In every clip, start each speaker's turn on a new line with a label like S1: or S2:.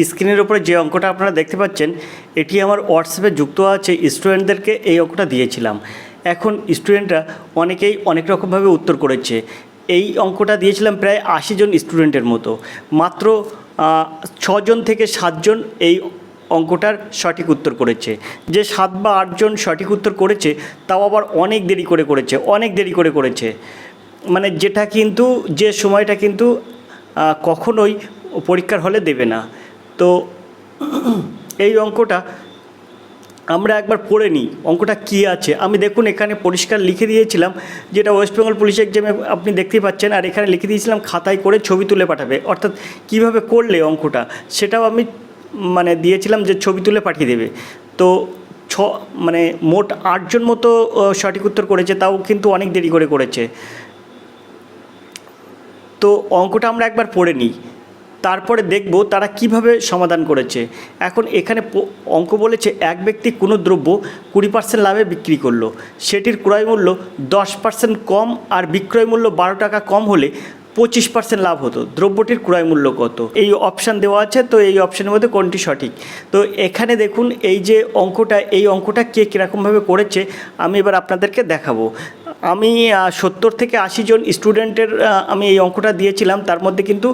S1: স্ক্রিনের উপরে যে অঙ্কটা আপনারা দেখতে পাচ্ছেন এটি আমার হোয়াটসঅ্যাপে যুক্ত আছে। স্টুডেন্টদেরকে এই অঙ্কটা দিয়েছিলাম। এখন স্টুডেন্টরা অনেকেই অনেক রকমভাবে উত্তর করেছে। এই অঙ্কটা দিয়েছিলাম প্রায় 80 জন স্টুডেন্টের মতো, মাত্র 6 জন থেকে 7 জন এই অঙ্কটার সঠিক উত্তর করেছে। যে 7 বা 8 জন সঠিক উত্তর করেছে তাও আবার অনেক দেরি করে করেছে, মানে যেটা কিন্তু যে সময়টা কিন্তু কখনোই পরীক্ষার হলে দেবে না। তো এই অঙ্কটা আমরা একবার পড়ে নিই, অঙ্কটা কী আছে। আমি দেখুন এখানে পরিষ্কার লিখে দিয়েছিলাম, যেটা ওয়েস্ট বেঙ্গল পুলিশ এক্সামে আপনি দেখতেই পাচ্ছেন, আর এখানে লিখে দিয়েছিলাম খাতায় করে ছবি তুলে পাঠাবে, অর্থাৎ কিভাবে করলে অঙ্কটা সেটাও আমি দিয়েছিলাম যে ছবি তুলে পাঠিয়ে দেবে। তো মোট 8 জন মতো সঠিক উত্তর করেছে, তাও কিন্তু অনেক দেরি করে করেছে। তো অঙ্কটা আমরা একবার পড়ে নিই, তারপরে দেখব তারা কিভাবে সমাধান করেছে। এখন এখানে অঙ্ক বলেছে এক ব্যক্তি কোনো দ্রব্য 20% লাভে বিক্রি করলো, সেটির ক্রয় মূল্য 10% কম আর বিক্রয় মূল্য 12 টাকা কম হলে 25% লাভ হতো। দ্রব্যটির ক্রয় মূল্য কত? এই অপশান দেওয়া আছে, তো এই অপশানের মধ্যে কোনটি সঠিক? তো এখানে দেখুন এই যে এই অঙ্কটা কে কীরকমভাবে করেছে আমি এবার আপনাদেরকে দেখাবো। আমি 70 থেকে 80 জন স্টুডেন্টের আমি এই অঙ্কটা দিয়েছিলাম, তার মধ্যে কিন্তু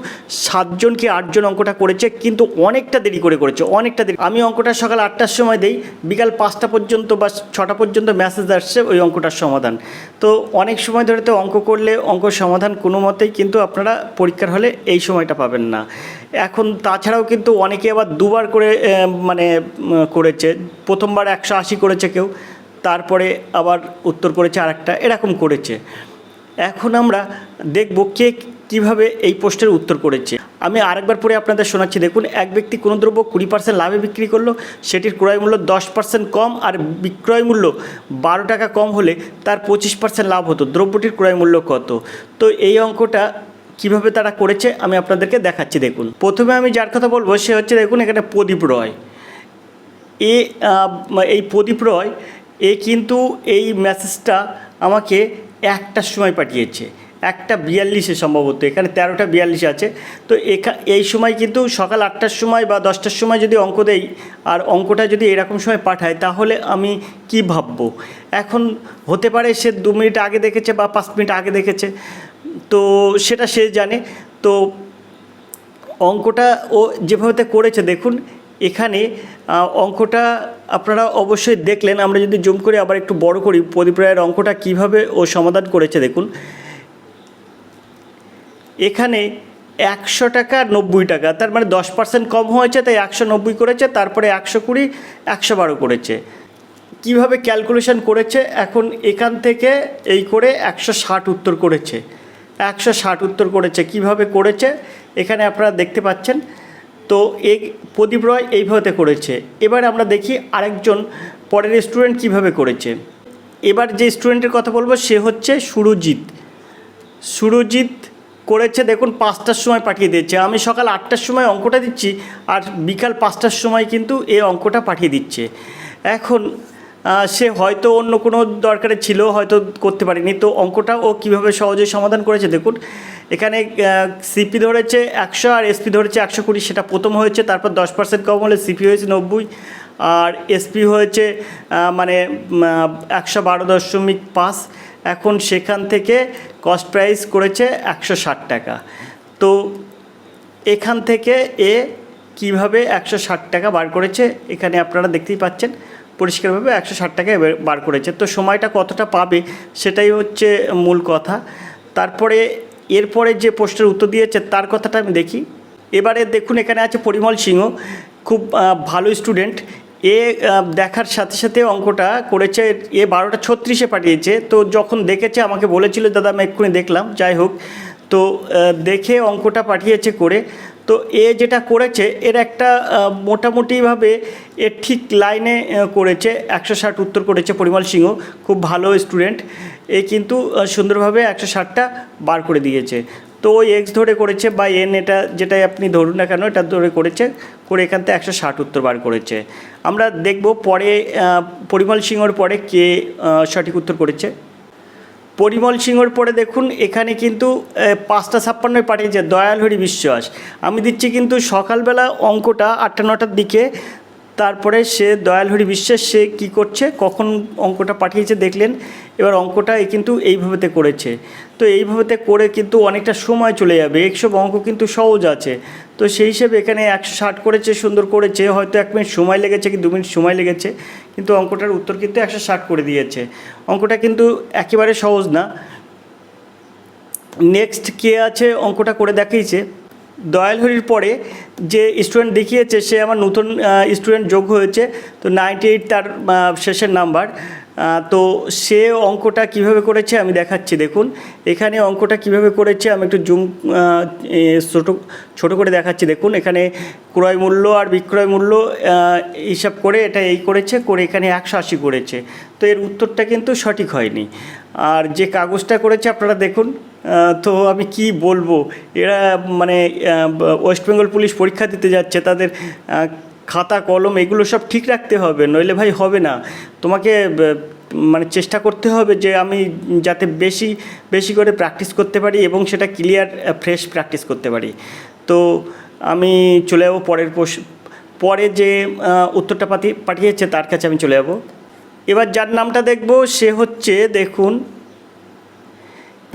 S1: 7 জন কি 8 জন অঙ্কটা করেছে, কিন্তু অনেকটা দেরি করে করেছে, অনেকটা দেরি। আমি অঙ্কটা সকাল 8টার সময় দেই, বিকাল 5টা পর্যন্ত বা 6টা পর্যন্ত মেসেজ আসছে ওই অঙ্কটার সমাধান। তো অনেক সময় ধরে তো অঙ্ক করলে অঙ্ক সমাধান কোনো মতেই কিন্তু আপনারা পরীক্ষার হলে এই সময়টা পাবেন না। এখন তাছাড়াও কিন্তু অনেকে আবার দুবার করে করেছে। প্রথমবার 180 করেছে কেউ, তারপরে আবার উত্তর করেছে আরেকটা, এরকম করেছে। এখন আমরা দেখব কে কীভাবে এই প্রশ্নের উত্তর করেছে। আমি আরেকবার পরে আপনাদের শোনাচ্ছি। দেখুন, এক ব্যক্তি কোনো দ্রব্য 20% লাভে বিক্রি করলো, সেটির ক্রয় মূল্য 10% কম আর বিক্রয় মূল্য 12 টাকা কম হলে তার 25% লাভ হতো। দ্রব্যটির ক্রয় মূল্য কত? তো এই অঙ্কটা কিভাবে তারা করেছে আমি আপনাদেরকে দেখাচ্ছি। দেখুন, প্রথমে আমি যার কথা বলবো সে হচ্ছে, দেখুন এখানে প্রদীপ রয়। এই প্রদীপ রয় কিন্তু এই মেসেজটা আমাকে 1টার সময় পাঠিয়েছে, 1:42 সম্ভবত, এখানে 13:42 আছে। তো এই সময় কিন্তু সকাল 8টার সময় বা 10টার সময় যদি অঙ্ক দেই আর অঙ্কটা যদি এরকম সময় পাঠায়, তাহলে আমি কি ভাববো? এখন হতে পারে সে 2 মিনিট আগে দেখেছে বা 5 মিনিট আগে দেখেছে, তো সেটা সে জানে। তো অঙ্কটা ও যেভাবে করেছে, দেখুন এখানে অঙ্কটা আপনারা অবশ্যই দেখলেন। আমরা যদি জুম করে আবার একটু বড় করি, প্রদীপ রায়ের অঙ্কটা কীভাবে ও সমাধান করেছে দেখুন। এখানে 100 টাকা 90 টাকা, তার মানে 10% কম হয়েছে, তাই 190 করেছে, তারপরে 120, 112 করেছে। কিভাবে ক্যালকুলেশন করেছে? এখন এখান থেকে এই করে 160 উত্তর করেছে, 160 উত্তর করেছে। কিভাবে করেছে এখানে আপনারা দেখতে পাচ্ছেন। তো এই প্রদীপ রয় এইভাবে করেছে। এবার আমরা দেখি আরেকজন পরের স্টুডেন্ট কিভাবে করেছে। এবার যে স্টুডেন্টের কথা বলবো সে হচ্ছে সুরজিৎ করেছে। দেখুন 5টার সময় পাঠিয়ে দিয়েছে। আমি সকাল 8টার সময় অঙ্কটা দিচ্ছি আর বিকাল 5টার সময় কিন্তু এই অঙ্কটা পাঠিয়ে দিচ্ছে। এখন সে হয়তো অন্য কোনো দরকারে ছিল, হয়তো করতে পারেনি। তো অঙ্কটা ও কীভাবে সহজে সমাধান করেছে দেখুন। এখানে সিপি ধরেছে 100 আর এসপি ধরেছে 120, সেটা প্রথম হয়েছে। তারপর 10% কম হলে সিপি হয়েছে 90 আর এসপি হয়েছে 112.5। এখন সেখান থেকে কস্ট প্রাইস করেছে 160 টাকা। তো এখান থেকে এ কীভাবে 160 টাকা বার করেছে এখানে আপনারা দেখতেই পাচ্ছেন পরিষ্কারভাবে 160 টাকা বার করেছে। তো সময়টা কতটা পাবে সেটাই হচ্ছে মূল কথা। তারপরে এরপরে যে প্রশ্নের উত্তর দিয়েছে তার কথাটা আমি দেখি। এবারে দেখুন এখানে আছে পরিমল সিংহ, খুব ভালো স্টুডেন্ট। দেখার সাথে সাথে অঙ্কটা করেছে। 12:36 পাঠিয়েছে। তো যখন দেখেছে আমাকে বলেছিল দাদা আমি এক্ষুনি দেখলাম, যাই হোক, তো দেখে অঙ্কটা পাঠিয়েছে করে। তো যেটা করেছে এর একটা মোটামুটিভাবে ঠিক লাইনে করেছে। 160 উত্তর করেছে পরিমল সিংহ, খুব ভালো স্টুডেন্ট। কিন্তু সুন্দরভাবে 160টা বার করে দিয়েছে। তো ওই এক্স ধরে করেছে বা এন, এটা যেটাই আপনি ধরুন না কেন, এটা ধরে করেছে, করে এখান থেকে 160 উত্তর বার করেছে। আমরা দেখব পরে পরিমল সিংহর পরে কে সঠিক উত্তর করেছে। পরিমল সিংহর পরে দেখুন এখানে কিন্তু 5:56 পাঠিয়েছে দয়ালহরি বিশ্বাস। আমি দিচ্ছি কিন্তু সকালবেলা অঙ্কটা 8টা-9টার দিকে, তারপরে সে দয়ালহরি বিশ্বাস সে কী করছে, কখন অঙ্কটা পাঠিয়েছে দেখলেন। এবার অঙ্কটা কিন্তু এইভাবেতে করেছে, তো এইভাবেতে করে কিন্তু অনেকটা সময় চলে যাবে। এইসব অঙ্ক কিন্তু সহজ আছে, তো সেই হিসেবে এখানে 160 করেছে, সুন্দর করেছে। হয়তো 1 মিনিট সময় লেগেছে কি 2 মিনিট সময় লেগেছে, কিন্তু অঙ্কটার উত্তর কিন্তু 160 করে দিয়েছে। অঙ্কটা কিন্তু একেবারে সহজ না। নেক্সট কে আছে অঙ্কটা করে দেখিয়েছে, দয়ালহরির পরে যে স্টুডেন্ট দেখিয়েছে সে আমার নতুন স্টুডেন্ট যোগ হয়েছে, তো 98 তার শেষের নাম্বার। তো সে অঙ্কটা কিভাবে করেছে আমি দেখাচ্ছি। দেখুন এখানে অঙ্কটা কিভাবে করেছে আমি একটু জুম ছোটো করে দেখাচ্ছি। দেখুন এখানে ক্রয় মূল্য আর বিক্রয় মূল্য হিসাব করে এটা এই করেছে, করে এখানে 180 করেছে। তো এর উত্তরটা কিন্তু সঠিক হয়নি। আর যে কাগজটা করেছে আপনারা দেখুন, তো আমি কি বলবো, এরা মানে ওয়েস্ট বেঙ্গল পুলিশ পরীক্ষা দিতে যাচ্ছে, তাদের খাতা কলম এগুলো সব ঠিক রাখতে হবে, নইলে ভাই হবে না। তোমাকে মানে চেষ্টা করতে হবে যে আমি যাতে বেশি বেশি করে প্র্যাকটিস করতে পারি এবং সেটা ক্লিয়ার ফ্রেশ প্র্যাকটিস করতে পারি। তো আমি চলে যাবো পরে যে উত্তরটা পাঠিয়েছে তার কাছে আমি চলে যাব। এবার যার নামটা দেখব সে হচ্ছে দেখুন,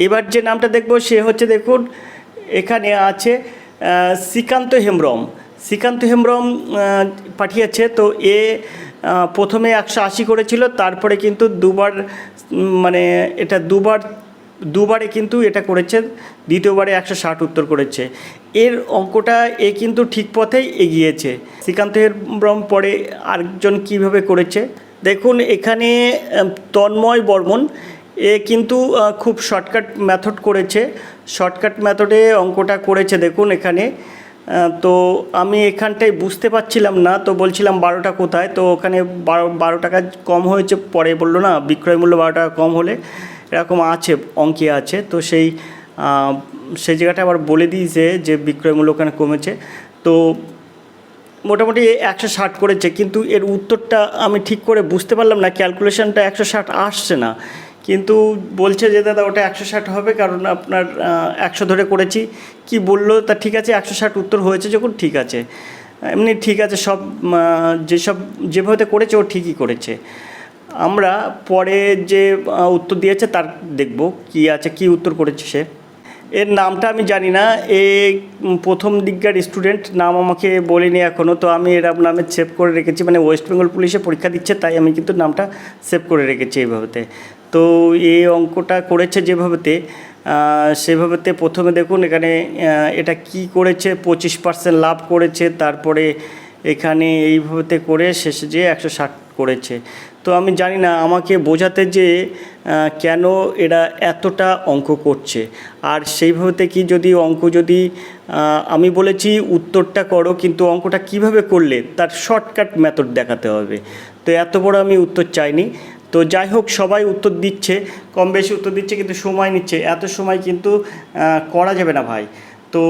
S1: এবার যে নামটা দেখব সে হচ্ছে দেখুন এখানে আছে শ্রীকান্ত হেমব্রম। শ্রীকান্ত হেমব্রম পাঠিয়েছে। তো এ প্রথমে 180 করেছিল, তারপরে কিন্তু দুবার মানে এটা দুবারে কিন্তু এটা করেছে, দ্বিতীয়বারে 160 উত্তর করেছে। এর অঙ্কটা এ কিন্তু ঠিক পথেই এগিয়েছে। শ্রীকান্ত হেমব্রম পরে আরেকজন কীভাবে করেছে দেখুন, এখানে তন্ময় বর্মন এ কিন্তু খুব শর্টকাট মেথড করেছে, শর্টকাট মেথডে অঙ্কটা করেছে। দেখুন এখানে তো আমি এখানটায় বুঝতে পারছিলাম না, তো বলছিলাম 12টা কোথায়, তো ওখানে 12 টাকা কম হয়েছে, পরে বললো না বিক্রয় মূল্য 12 টাকা কম হলে এরকম আছে অঙ্কে আছে, তো সেই জায়গাটা আবার বলে দিয়েছে যে বিক্রয় মূল্য ওখানে কমেছে। তো মোটামুটি 160 করেছে, কিন্তু এর উত্তরটা আমি ঠিক করে বুঝতে পারলাম না, ক্যালকুলেশনটা 160 আসছে না, কিন্তু বলছে যে দাদা ওটা 160 হবে, কারণ আপনার 100 ধরে করেছি। কি বললো তা ঠিক আছে, 160 উত্তর হয়েছে যখন ঠিক আছে, এমনি ঠিক আছে, সব যেভাবে করেছে ও ঠিকই করেছে। আমরা পরে যে উত্তর দিয়েছে তার দেখব কি আছে, কি উত্তর করেছে সে। এর নামটা আমি জানি না, এ প্রথম দিককার স্টুডেন্ট, নাম আমাকে বলেনি এখনও, তো আমি এর নামে সেভ করে রেখেছি, মানে ওয়েস্ট বেঙ্গল পুলিশে পরীক্ষা দিচ্ছে তাই আমি কিন্তু নামটা সেভ করে রেখেছি এইভাবেতে। তো এই অঙ্কটা করেছে যেভাবেতে সেভাবেতে প্রথমে দেখুন এখানে এটা কি করেছে, 25% লাভ করেছে, তারপরে এখানে এইভাবেতে করে শেষে যে 160 করেছে। তো আমি জানি না আমাকে বোঝাতে যে কেন এরা এতটা অঙ্ক করছে, আর সেইভাবেতে কি যদি অঙ্ক যদি আমি বলেছি উত্তরটা করো, কিন্তু অঙ্কটা কিভাবে করলে তার শর্টকাট মেথড দেখাতে হবে। তো এত বড় আমি উত্তর চাইনি। তো যাই হোক, সবাই উত্তর দিচ্ছে, কম বেশি উত্তর দিচ্ছে, কিন্তু সময় নিচ্ছে, এত সময় কিন্তু করা যাবে না ভাই। তো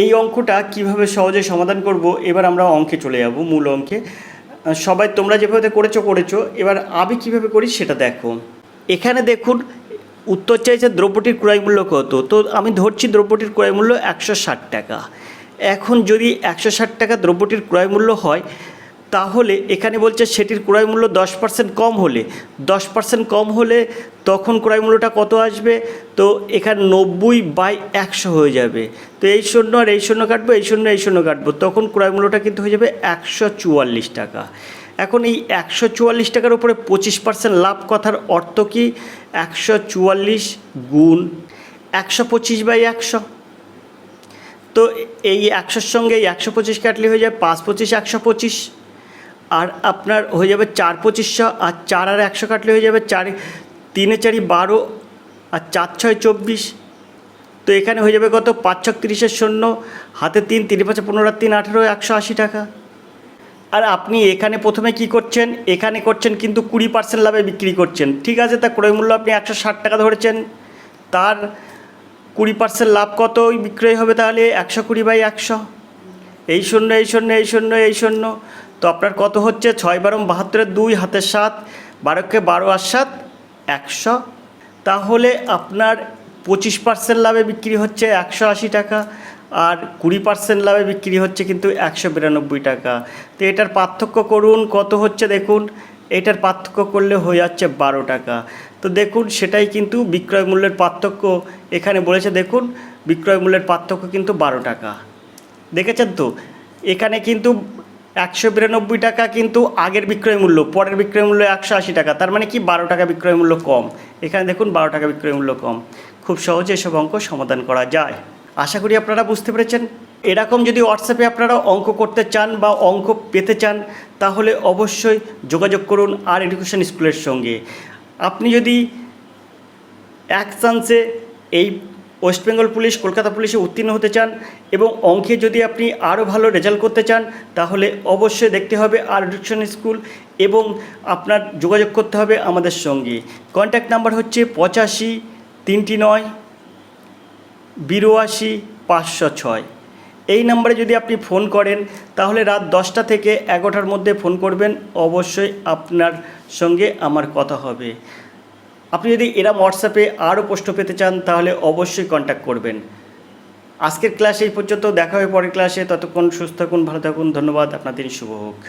S1: এই অঙ্কটা কিভাবে সহজে সমাধান করব, এবার আমরা অঙ্কে চলে যাব, মূল অঙ্কে। সবাই তোমরা যেভাবে করেছো, এবার আমি কিভাবে করি সেটা দেখো। এখানে দেখুন উত্তর চাইছে দ্রব্যটির ক্রয় মূল্য কত, তো আমি ধরছি দ্রব্যটির ক্রয় মূল্য 160 টাকা। এখন যদি 160 টাকা দ্রব্যটির ক্রয় মূল্য হয়, তাহলে এখানে বলছে সেটির ক্রয় মূল্য 10% কম হলে, 10% কম হলে তখন ক্রয় মূল্যটা কত আসবে, তো এখানে 90/100 হয়ে যাবে। তো এই শূন্য আর এই শূন্য কাটবো, এই শূন্য কাটবো, তখন ক্রয় মূল্যটা কিন্তু হয়ে যাবে 144 টাকা। এখন এই 144 টাকার উপরে 25% লাভ কথার অর্থ কি, 144 গুণ 125/100। তো এই 100-র সঙ্গে এই 125 কাটলে হয়ে যাবে 5×25 125, আর আপনার হয়ে যাবে 4×2500, আর 4 আর 100 কাটলে হয়ে যাবে 4 3 4 12, আর 4 6 24। তো এখানে হয়ে যাবে কত, 5 6 30 শূন্য, হাতে 3 3 5 15 3 18 180 টাকা। আর আপনি এখানে প্রথমে কি করছেন, এখানে করছেন কিন্তু 20% লাভে বিক্রি করছেন, ঠিক আছে। তা ক্রয় মূল্য আপনি 160 টাকা ধরেছেন, তার 20% লাভ কত বিক্রয় হবে, তাহলে 120/100, এই শূন্য। তো আপনার কত হচ্ছে, 6 12 72, হাতের 7, 12 × 12 আর 7 100। তাহলে আপনার 25% লাভে বিক্রি হচ্ছে 180 টাকা, আর 20% লাভে বিক্রি হচ্ছে কিন্তু 192 টাকা। তো এটার পার্থক্য করুন, কত হচ্ছে দেখুন, এটার পার্থক্য করলে হয়ে যাচ্ছে 12 টাকা। তো দেখুন সেটাই কিন্তু বিক্রয় মূল্যের পার্থক্য এখানে বলেছে, দেখুন বিক্রয় মূল্যের পার্থক্য কিন্তু 12 টাকা। দেখেছেন তো, এখানে কিন্তু 192 টাকা কিন্তু আগের বিক্রয় মূল্য, পরের বিক্রয় মূল্য 180 টাকা, তার মানে কি 12 টাকা বিক্রয় মূল্য কম। এখানে দেখুন 12 টাকা বিক্রয় মূল্য কম। খুব সহজে এসব অঙ্ক সমাধান করা যায়। আশা করি আপনারা বুঝতে পেরেছেন। এরকম যদি হোয়াটসঅ্যাপে আপনারা অঙ্ক করতে চান বা অঙ্ক পেতে চান, তাহলে অবশ্যই যোগাযোগ করুন আর এডুকেশন স্কুলের সঙ্গে। আপনি যদি এক চান্সে এই ওয়েস্ট বেঙ্গল পুলিশ, কলকাতা পুলিশে উত্তীর্ণ হতে চান এবং অঙ্কে যদি আপনি আরও ভালো রেজাল্ট করতে চান, তাহলে অবশ্যই দেখতে হবে আর এডুকেশন স্কুল এবং আপনার যোগাযোগ করতে হবে আমাদের সঙ্গে। কন্ট্যাক্ট নাম্বার হচ্ছে 85 39 82 506। এই নাম্বারে যদি আপনি ফোন করেন, তাহলে রাত 10টা থেকে 11টার মধ্যে ফোন করবেন, অবশ্যই আপনার সঙ্গে আমার কথা হবে। আপনি যদি এরম হোয়াটসঅ্যাপে আরও প্রশ্ন পেতে চান, তাহলে অবশ্যই কন্ট্যাক্ট করবেন। আজকের ক্লাস এই পর্যন্ত, দেখা হবে পরের ক্লাসে। ততক্ষণ সুস্থ থাকুন, ভালো থাকুন। ধন্যবাদ, আপনার দিন শুভ হোক।